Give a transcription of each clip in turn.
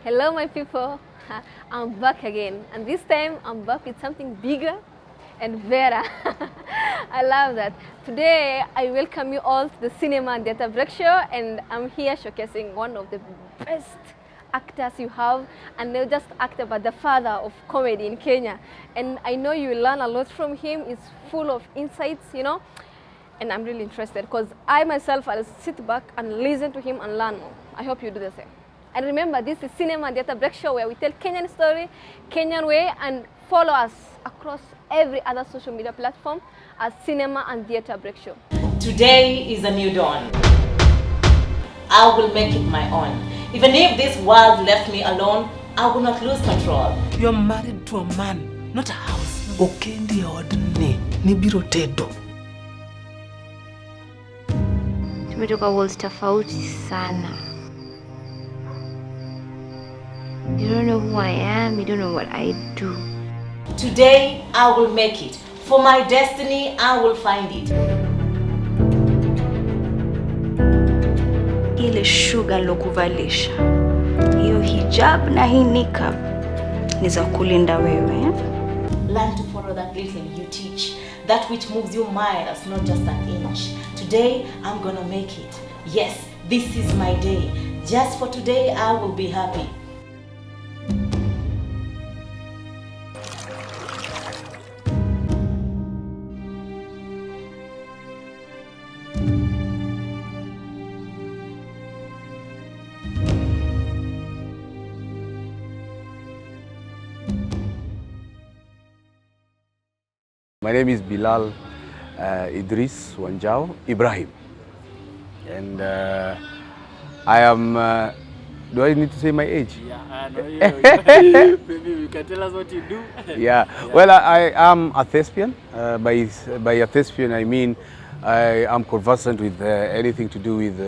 Hello my people, I'm back again, and this time I'm back with something bigger and better. I love that. Today I welcome you all to the Cinema and Theatre Break Show, and I'm here showcasing one of the best actors you have, and not just actor but the father of comedy in Kenya. And I know you will learn a lot from him. It's full of insights, you know, and I'm really interested because I myself, I'll sit back and listen to him and learn more. I hope you do the same. And remember, this is Cinema and Theatre Break Show, where we tell Kenyan story, Kenyan way, and follow us across every other social media platform as Cinema and Theatre Break Show. Today is a new dawn. I will make it my own. Even if this world left me alone, I will not lose control. You're married to a man, not a house. Okendi ordine, nibiro tedo. Tumetoka worlds tofauti sana. You don't know who I am, you don't know what I do. Today, I will make it. For my destiny, I will find it. Ile shuga lokuvalisha, hiyo hijab na hii niqab ni za kulinda wewe. Learn to follow that little you teach. That which moves your mind as not just an inch. Today, I'm gonna make it. Yes, this is my day. Just for today, I will be happy. My name is Bilal Idris Wanjau Ibrahim, and I am. Do I need to say my age? Yeah, maybe you can tell us what you do. Yeah. Well, I am a thespian. By a thespian, I mean I am conversant with anything to do with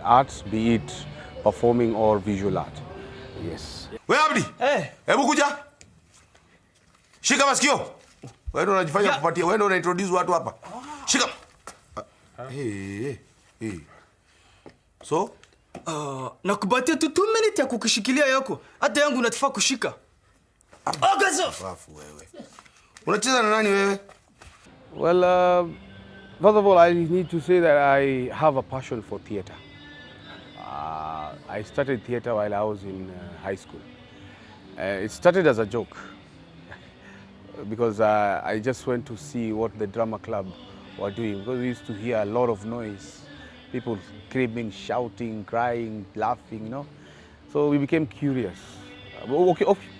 arts, be it performing or visual art. Yes. Wewe Abdi? Hebu kuja. Shika masikio. Wewe ndo unajifanya kupatia, wewe ndo unaintroduce watu hapa. Shika. So? Nakupatia tu 2 minutes ya kukishikilia yako. Hata yangu unatufaa kushika. Wafu wewe. Unacheza na nani wewe? Well, first of all, I need to say that I have a passion for theatre. I started theatre while I was in high school. It started as a joke. Because I just went to see what the drama club were doing, because we used to hear a lot of noise, people screaming, shouting, crying, laughing, you know. So we became curious.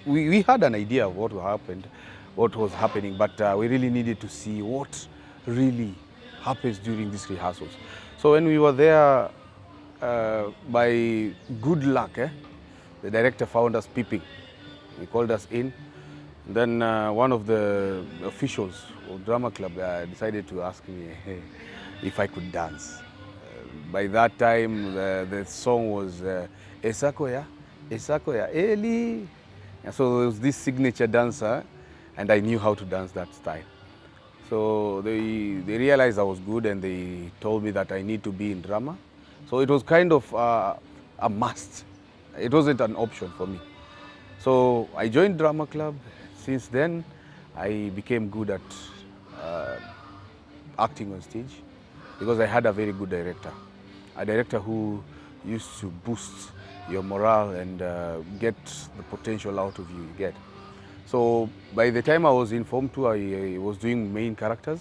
We had an idea of what happened, what was happening, but we really needed to see what really happens during these rehearsals. So when we were there, by good luck, the director found us peeping. He called us in. Then one of the officials of drama club decided to ask me if I could dance. By that time, the song was Esakoya, Esakoya, Eli. And so it was this signature dancer, and I knew how to dance that style. So they realized I was good, and they told me that I need to be in drama. So it was kind of a must. It wasn't an option for me. So I joined drama club. Since then, I became good at acting on stage because I had a very good director. A director who used to boost your morale and get the potential out of you get. So by the time I was in Form 2, I was doing main characters.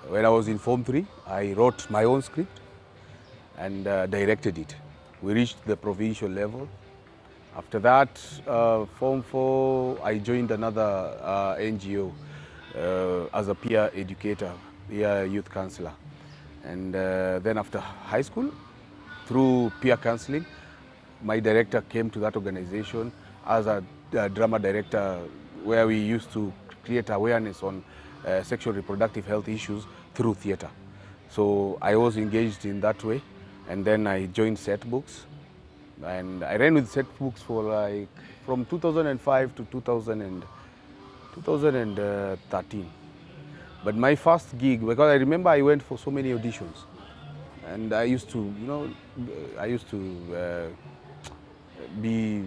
When I was in Form 3, I wrote my own script and directed it. We reached the provincial level. After that, Form 4, I joined another NGO as a peer educator, peer youth counselor. And then after high school, through peer counseling, my director came to that organization as a drama director, where we used to create awareness on sexual reproductive health issues through theatre. So I was engaged in that way, and then I joined Set Books. And I ran with Set Books for like from 2005 to 2013. But my first gig, because I remember I went for so many auditions, and I used to, be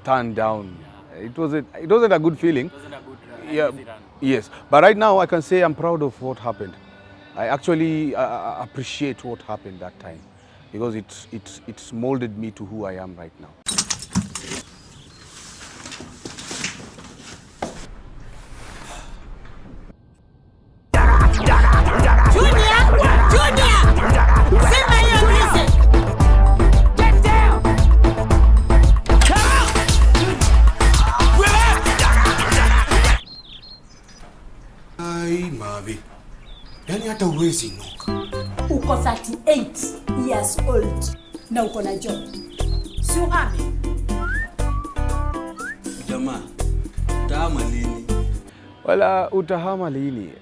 turned down. It wasn't a good feeling. It wasn't a good Yeah, easy run. yes. But right now I can say I'm proud of what happened. I actually appreciate what happened that time because it's molded me to who I am right now. Ai, Mavi. Yaani hata uwezi inuka. Uko 38 years old na uko na job. Si uhame. Jamaa, tama lini? Well, utahama lini.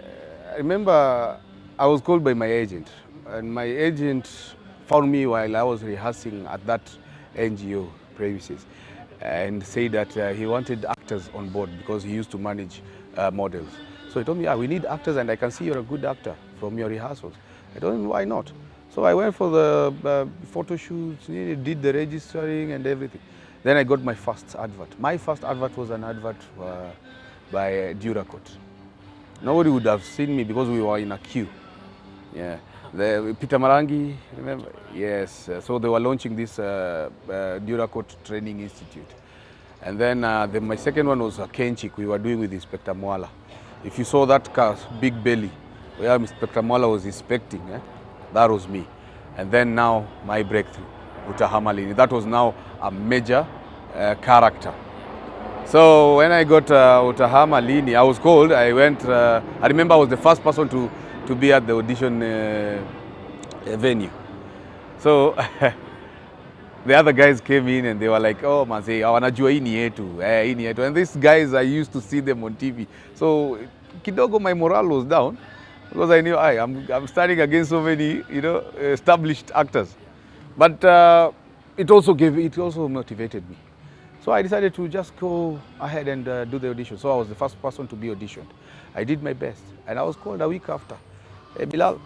I remember I was called by my agent, and my agent found me while I was rehearsing at that NGO premises and said that he wanted actors on board because he used to manage models. So he told me, we need actors and I can see you're a good actor from your rehearsals. I told him, why not? So I went for the photo shoots, did the registering and everything. Then I got my first advert. My first advert was an advert by Duracot. Nobody would have seen me because we were in a queue. Yeah, Peter Marangi, remember? Yes, so they were launching this Duracot Training Institute. And then my second one was a Kenchik we were doing with Inspector Mwala. If you saw that car, big belly, where Inspector Mwala was inspecting, that was me. And then now my breakthrough, Utahama Lini. That was now a major character. So when I got Utahama Lini, I was called. I went. I remember I was the first person to be at the audition venue. So the other guys came in and they were like, "Oh, manze, wanajua hii ni yetu, hii ni yetu." And these guys, I used to see them on TV. So kidogo my morale was down because I knew I'm starting against so many, established actors. But it also motivated me. So I decided to just go ahead and do the audition. So I was the first person to be auditioned. I did my best, and I was called a week after. Hey Bilal,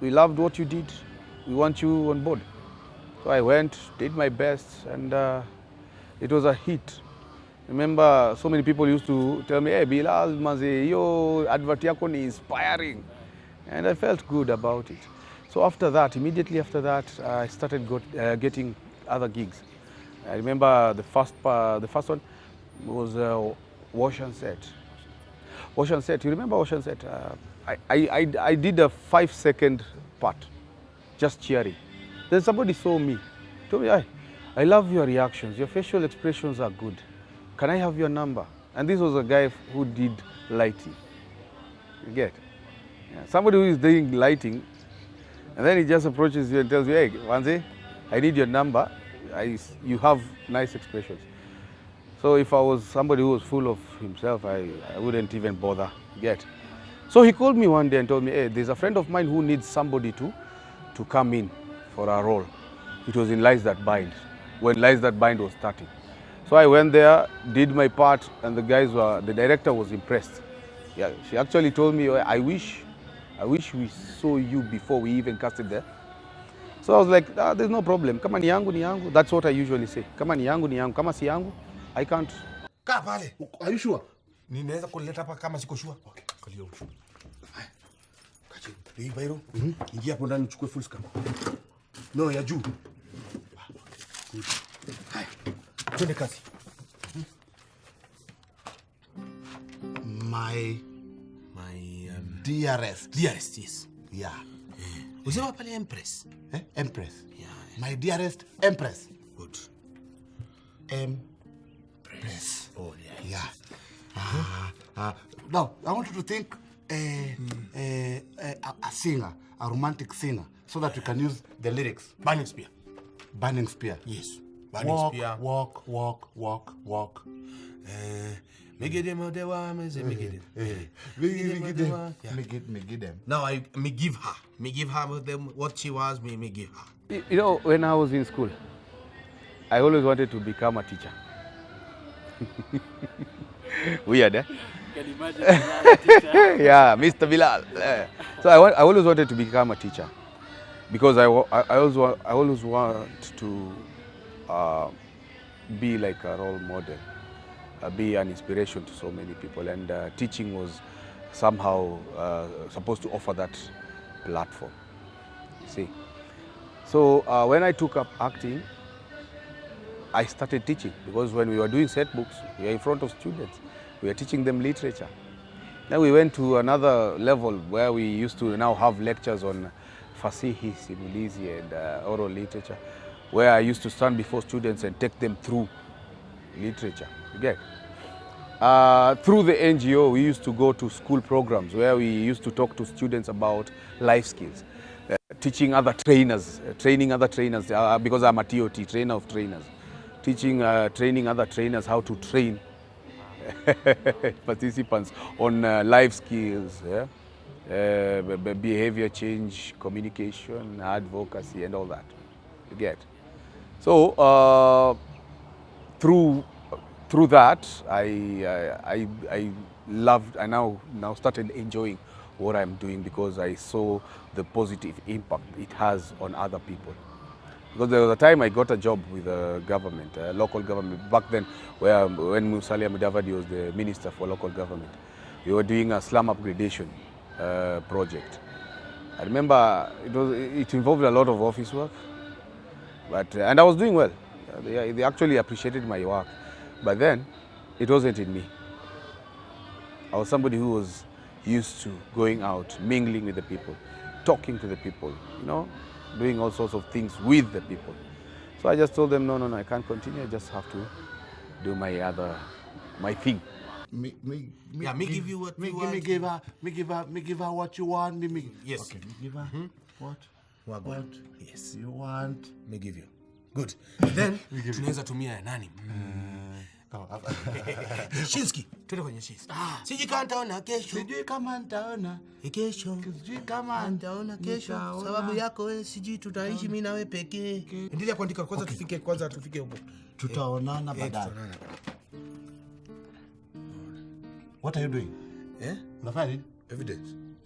we loved what you did. We want you on board. So I went, did my best, and it was a hit. Remember, so many people used to tell me, "Hey Bilal, manze, yo advert yako ni inspiring," and I felt good about it. So immediately after that, I started getting other gigs. I remember the first one was Wash and Set. Wash and Set. You remember Wash and Set? I did a 5-second part, just cheering. Then somebody saw me, told me, I love your reactions. Your facial expressions are good. Can I have your number? And this was a guy who did lighting. You get? Yeah. Somebody who is doing lighting, and then he just approaches you and tells you, "Hey, Wanze, I need your number. You have nice expressions." So if I was somebody who was full of himself, I wouldn't even bother. Get? So he called me one day and told me, "Hey, there's a friend of mine who needs somebody to come in for a role." It was in Lies That Bind, when Lies That Bind was starting. So I went there, did my part, and the director was impressed. Yeah, she actually told me, I wish we saw you before we even casted there. So I was like, there's no problem. Kama ni yangu, ni yangu. That's what I usually say. Kama ni yangu, ni yangu. Kama si yangu, I can't. Kaa pale. Are you sure? Ninaweza kuleta hapa kama siko sure. Okay, kalia ushu. Haya. Kachi. Hii bairo. Ingia hapo ndani uchukue full scan. No, ya juu. Good. Haya. Twende kazi. My dearest, yes. Yeah. Usema pale Empress. Empress. Yeah. My dearest Empress. Good. Empress. Oh, yeah. Yeah. Now, I want you to think a singer, a romantic singer, so that we can use the lyrics. Burning Spear. Burning Spear. Yes. Burning Spear. Walk. Me give them. Now me give her with them what she was. Me give her. You know, when I was in school, I always wanted to become a teacher. Weird, eh? Can you imagine a teacher? Yeah, Mr. Bilal. So I always wanted to become a teacher because I always want to be like a role model, be an inspiration to so many people, and teaching was somehow supposed to offer that platform, you see. So when I took up acting, I started teaching, because when we were doing set books, we were in front of students, we were teaching them literature. Then we went to another level where we used to now have lectures on fasihi, simulizi, and oral literature, where I used to stand before students and take them through literature. You get? Through the NGO, we used to go to school programs where we used to talk to students about life skills, teaching other trainers, training other trainers, because I'm a TOT, trainer of trainers, training other trainers how to train participants on life skills, yeah? Behavior change, communication, advocacy, and all that. You get? So through that, I loved. I now started enjoying what I'm doing, because I saw the positive impact it has on other people. Because there was a time I got a job with the government, local government, back then, when Musalia Mudavadi was the Minister for Local Government. We were doing a slum upgradation project. I remember it involved a lot of office work, and I was doing well. They actually appreciated my work. But then, it wasn't in me. I was somebody who was used to going out, mingling with the people, talking to the people, you know, doing all sorts of things with the people. So I just told them, no, I can't continue. I just have to do my thing. Me give you what you want. Me give her what you want. Yes. Okay. Me give her what? Yes. You want. Me give you. Good. Then tunaweza tumia nani? Shinski. Twende kwenye Shinski. Sijui kama nitaona kesho. Sijui kama nitaona kesho. Sijui kama nitaona kesho. Sababu yako wewe, sijui tutaishi mimi na wewe pekee. Endelea kuandika kwanza, tufike huko. Tutaonana baadaye. What are you doing? Unafanya nini?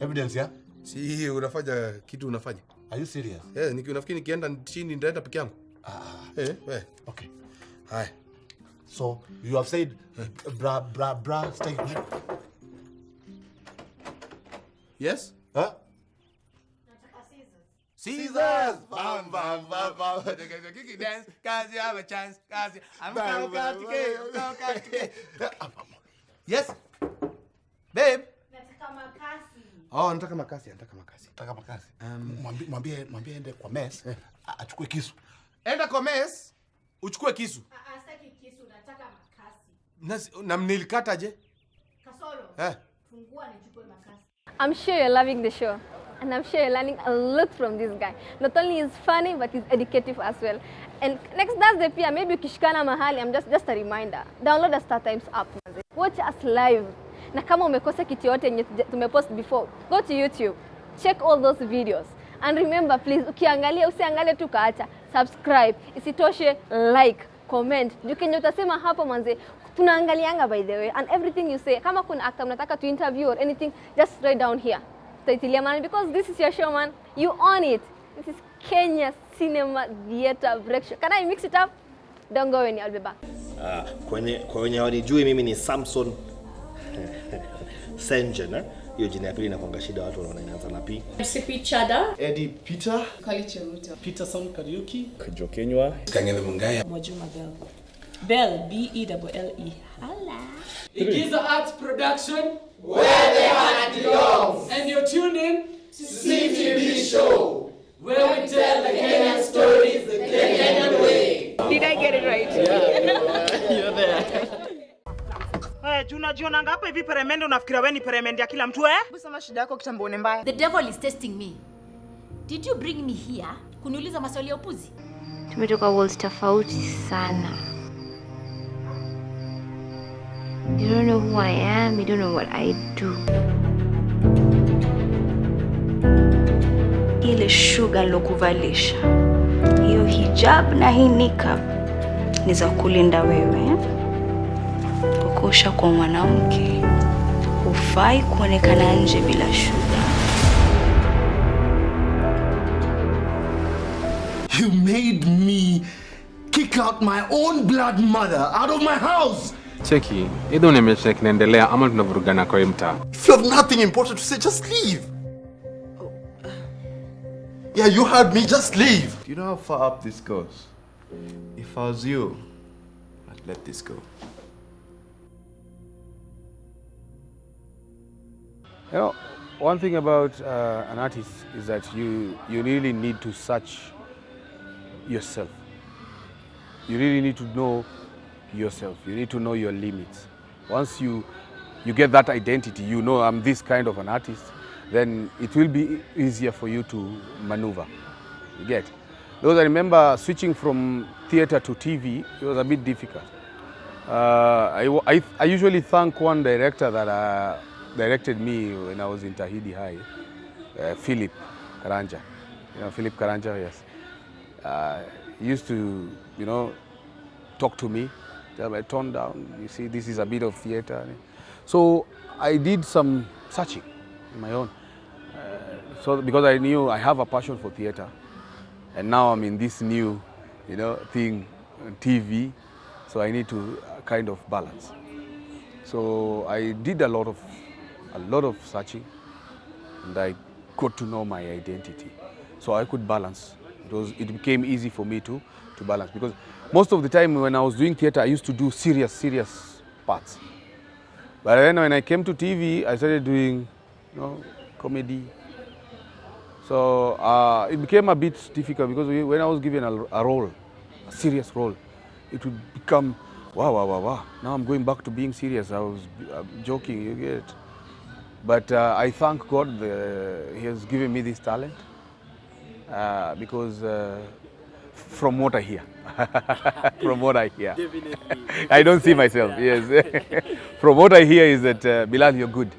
Evidence, yeah? Si unafanya kitu unafanya. Are you serious? Unafikiri nikienda chini nitaenda peke yangu? Okay. Hi. So you have said bra stay. Yes? Huh? Caesars! Bam! Kiki dance, cause you have a chance, cause I'm Yes? Babe? Nataka makasi. Oh, nataka makasi. Mwambie ende kwa mess, achukue kisu. Enda kwa mess, uchukue kisu. Sitaki kisu, nataka makasi. Na mnilikata je? Kasoro. Fungua nichukue makasi. I'm sure you're loving the show, and I'm sure you're learning a lot from this guy. Not only is funny, but he's educative as well. And next Thursday pia, maybe ukishikana mahali, I'm just a reminder. Download the Star Times app. Watch us live. Na kama umekosa kitu yote yenye tumepost before, go to YouTube. Check all those videos. And remember, please, ukiangalia usiangalie tu kaacha. Subscribe. Isitoshe, like, comment. Jukenye utasema hapo manze, tunaangalianga by the way. And everything you say, kama kuna actor mnataka to interview or anything, just write down here. Tutaitilia man, because this is your show, man. You own it. This is Kenya Cinema Theatre Breakfast. Can I mix it up? Don't go anywhere, I'll be back. Kwenye wanijui mimi ni Samson Senjen, hiyo jina ya pili inakuanga shida, watu wanaona inaanza na P. Msipi Chada, Eddie Peter, Kaliche Ruta, Peterson Kariuki, Kajo Kenywa, Kangele Mungaya, Mwajuma Bell, Belle. Hala. Igiza Arts Production, where the heart belongs. and you're tuned in to CTBShow, where we tell the Kenyan stories the Kenyan way. Did I get it right? Yeah. You're there. Unajiona ngapa hivi peremende, unafikira wewe ni peremende ya kila mtu Hebu sema shida yako kitambo ni mbaya. The devil is testing me. Did you bring me here kuniuliza maswali ya upuzi? Tumetoka worlds tofauti sana. You don't know who I am, you don't know what I do. Ile sugar lokuvalisha, hiyo hijab na hii niqab ni za kulinda wewe. Ukosha kwa mwanamke, hufai kuonekana nje bila sugar. You made me kick out my own blood mother out of my house. Cheki, either unaonyesha kinaendelea ama tunavurugana kwa mtaa. If you have nothing important to say, just leave. Yeah, you heard me, just leave. Do you know how far up this goes? If I was you, I'd let this go. You know, one thing about an artist is that you really need to search yourself. You really need to know yourself. You need to know your limits. Once you get that identity, you know I'm this kind of an artist, then it will be easier for you to maneuver. You get? Because I remember switching from theater to TV, it was a bit difficult. I usually thank one director that directed me when I was in Tahidi High, Philip Karanja. You know, Philip Karanja, yes. He used to, you know, talk to me, tell me, tone down, you see, this is a bit of theater. So I did some searching on my own. So because I knew I have a passion for theater, and now I'm in this new, you know, thing, TV, so I need to kind of balance. So I did a lot of searching, and I got to know my identity. So I could balance. It became easy for me to balance, because most of the time when I was doing theater, I used to do serious parts. But then when I came to TV, I started doing, you know, comedy. So it became a bit difficult, because when I was given a role, a serious role, it would become, wow. Now I'm going back to being serious. I was joking, you get it. But I thank God He has given me this talent, because from what I hear, from what I hear, Definitely. I don't see myself, yes. From what I hear is that, Bilal, you're good.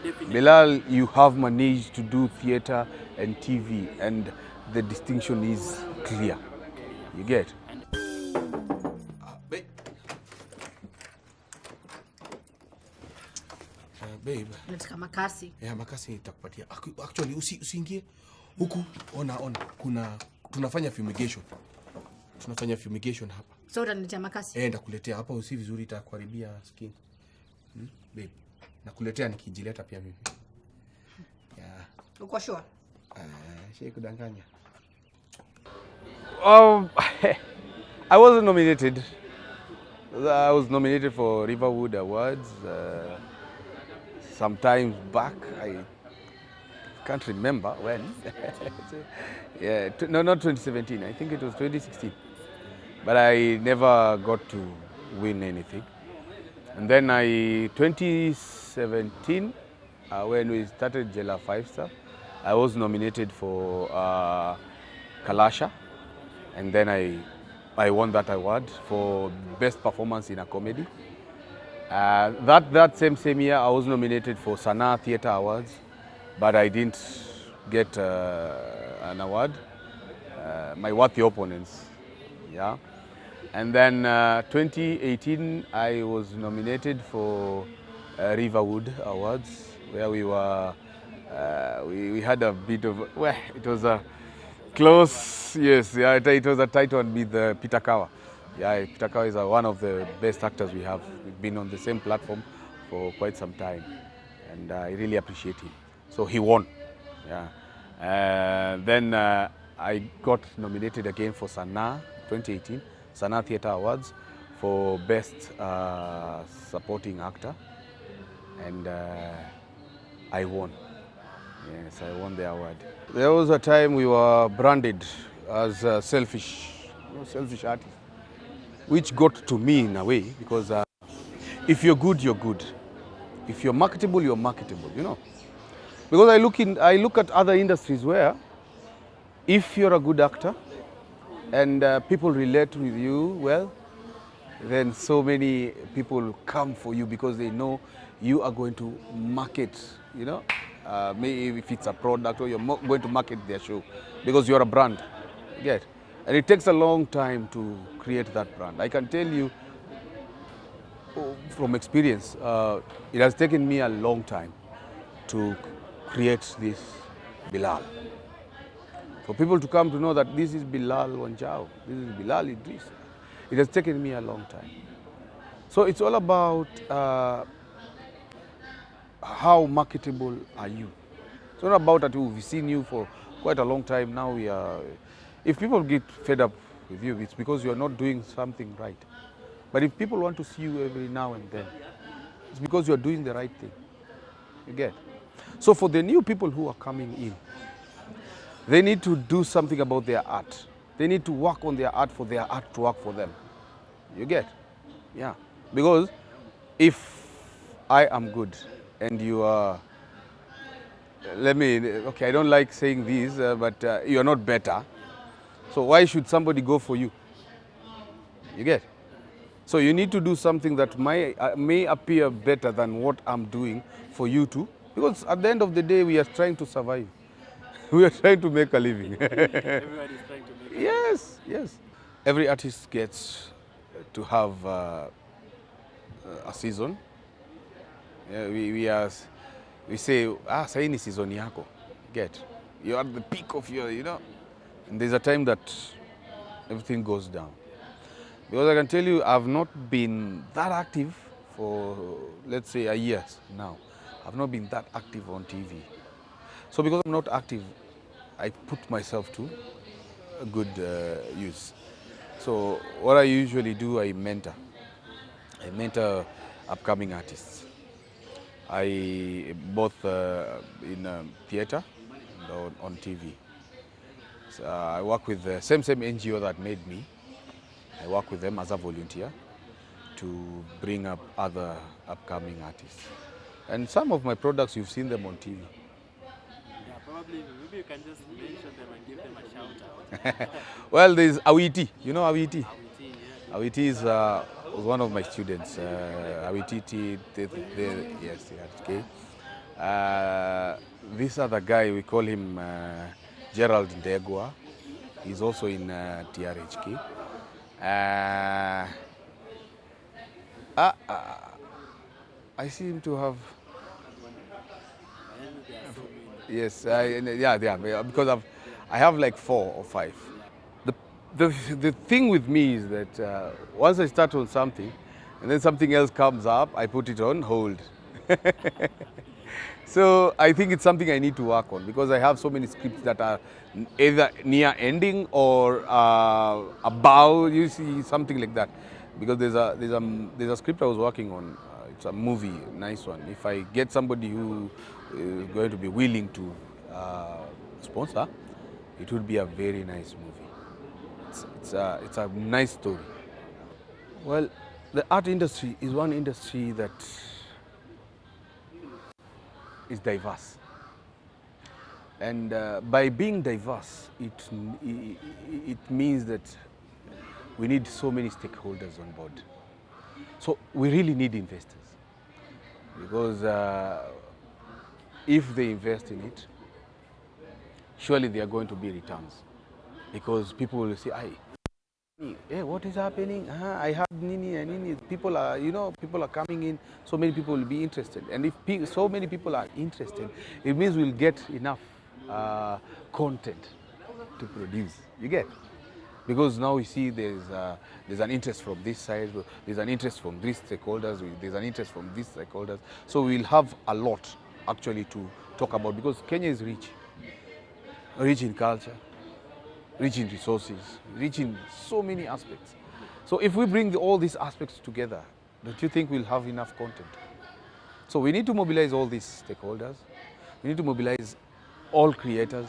Definitely. Bilal, you have managed to do theater and TV, and the distinction is clear. You get? Babe. Nataka makasi. Yeah, makasi nitakupatia. Actually, usiingie huku. Ona, tunafanya fumigation. Tunafanya fumigation hapa. So utaniletea makasi? Ndakuletea hapa, usi vizuri itakuharibia skin. Babe, nakuletea nikijileta pia mimi. Yeah. Uko sure? Shei kudanganya. I wasn't nominated. I was nominated for Riverwood Awards sometime back. I can't remember when. Yeah, no, not 2017. I think it was 2016. But I never got to win anything. And then 2017, when we started Jela 5-star, I was nominated for Kalasha, and then I won that award for best performance in a comedy. That same year, I was nominated for Sanaa Theatre Awards, but I didn't get an award. My worthy opponents, yeah. And then 2018, I was nominated for Riverwood Awards, where we were. We had a bit of, well, it was a close, yes, yeah, it was a tight one with Peter Kawa. Yeah, Peter Kawa is one of the best actors we have. We've been on the same platform for quite some time, and I really appreciate him. So he won, yeah. Then I got nominated again for Sanaa 2018, Sanaa Theatre Awards for Best Supporting Actor, and I won. Yes, I won the award. There was a time we were branded as selfish artists, which got to me in a way, because if you're good, you're good. If you're marketable, you're marketable, you know. Because I look at other industries where if you're a good actor and people relate with you well, then so many people come for you because they know you are going to market, you know. Maybe if it's a product, or you're going to market their show because you're a brand, you get? And it takes a long time to create that brand. I can tell you from experience, it has taken me a long time to create this Bilal. For people to come to know that this is Bilal Wanjau, this is Bilal Idris. It has taken me a long time. So it's all about how marketable are you. It's not about that we've seen you for quite a long time now. We are. If people get fed up with you, it's because you are not doing something right. But if people want to see you every now and then, it's because you are doing the right thing. You get? So for the new people who are coming in, they need to do something about their art. They need to work on their art for their art to work for them. You get? Yeah. Because if I am good and you are, okay, I don't like saying this, but you are not better. So why should somebody go for you? You get? So you need to do something that may appear better than what I'm doing for you to, because at the end of the day, we are trying to survive. We are trying to make a living. Everybody's trying to make a living. Yes, yes. Every artist gets to have a season. Yeah, we say, sahi ni season yako. Get? You're at the peak of your, and there's a time that everything goes down. Because I can tell you, I've not been that active for, let's say, a year now. I've not been that active on TV. So because I'm not active, I put myself to a good use. So what I usually do, I mentor. I mentor upcoming artists. Both in theater and on TV. So, I work with the same NGO that made me. I work with them as a volunteer to bring up other upcoming artists. And some of my products, you've seen them on TV. Yeah, probably, maybe you can just mention them and give them a shout out. Well, there's Awiti. You know Awiti? Awiti, yeah. Awiti was one of my students. Awiti, yes, okay. This other guy, we call him Gerald Ndegwa. He's also in TRHK. I seem to have. Yes, because I have like 4 or 5. The thing with me is that once I start on something, and then something else comes up, I put it on hold. So I think it's something I need to work on, because I have so many scripts that are either near ending or about, you see, something like that. Because there's a script I was working on. It's a movie, nice one. If I get somebody who is going to be willing to sponsor, it would be a very nice movie. It's a nice story. Well, the art industry is one industry that is diverse. And by being diverse, it means that we need so many stakeholders on board. So we really need investors, because if they invest in it, surely there are going to be returns, because people will say, hey, what is happening? I have Nini. People are coming in. So many people will be interested. And if so many people are interested, it means we'll get enough content to produce. You get? Because now we see there's an interest from this side, there's an interest from these stakeholders, there's an interest from these stakeholders. So we'll have a lot actually to talk about, because Kenya is rich in culture, rich in resources, rich in so many aspects. So if we bring all these aspects together, don't you think we'll have enough content? So we need to mobilize all these stakeholders. We need to mobilize all creators,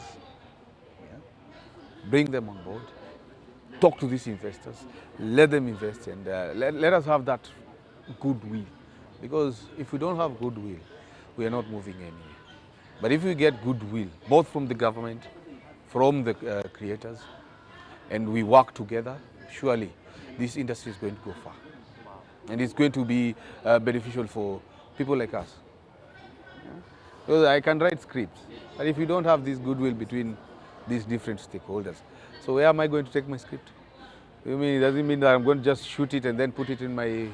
bring them on board, talk to these investors, let them invest, and let us have that goodwill. Because if we don't have goodwill, we are not moving anywhere. But if we get goodwill, both from the government, from the creators, and we work together, surely this industry is going to go far. And it's going to be beneficial for people like us. Because I can write scripts, but if you don't have this goodwill between these different stakeholders, so where am I going to take my script? You mean it doesn't mean that I'm going to just shoot it and then put it in my,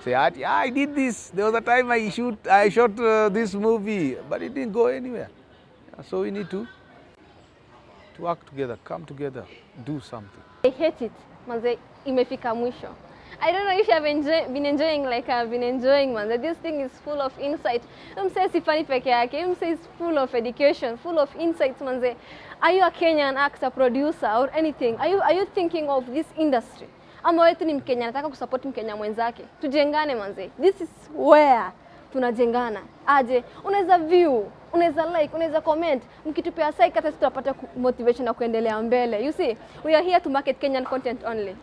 say, I did this. There was a time I shot this movie, but it didn't go anywhere. So we need to work together, come together, do something. hate it. Manze, imefika mwisho. I don't know if you have been enjoying like I've been enjoying, man. That this thing is full of insight. Say sifani peke yake. Say it's full of education, full of insights, manze. Are you a Kenyan actor, producer, or anything? Are you thinking of this industry? Ama wewe tu ni Mkenya, nataka kusupport Mkenya mwenzake. Tujengane, manze. This is where tunajengana. Aje, unaweza view, unaweza like, unaweza comment. Mkitupea like hata tutapata motivation na kuendelea mbele. You see, we are here to market Kenyan content only.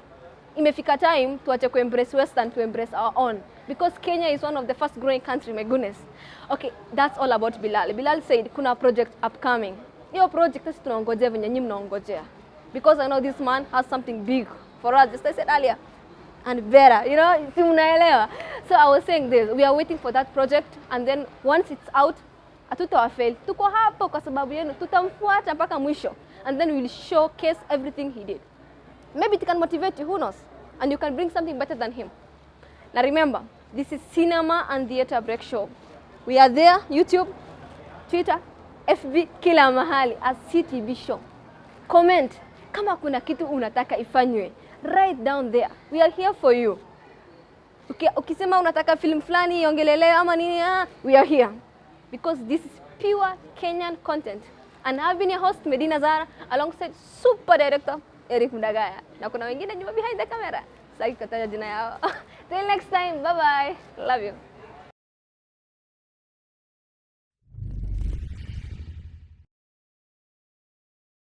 Imefika time tuache ku embrace Western, to embrace our own, because Kenya is one of the fast growing country, my goodness. Okay, that's all about Bilal. Bilal said kuna project upcoming. Hiyo project sisi tunaongojea venye nyinyi mnaongojea, because I know this man has something big for us, just as I said earlier, and better, you know, si mnaelewa. So I was saying this, we are waiting for that project, and then once it's out, hatutawafail. Tuko hapo kwa sababu yenu, tutamfuata mpaka mwisho, and then we'll showcase everything he did. Maybe it can motivate you, who knows? And you can bring something better than him. Now remember, this is Cinema and Theatre Break Show. We are there, YouTube, Twitter, FB, kila mahali as CTBShow. Comment, kama kuna kitu unataka ifanywe. Write down there. We are here for you. Ukisema unataka film fulani iongelelewe ama nini, we are here. Because this is pure Kenyan content. And I've been your host, Medina Zara, alongside super director, Eric Mdagaya. Na kuna wengine nyuma behind the camera. Sasa kataja jina yao. Till next time, bye bye. Love you.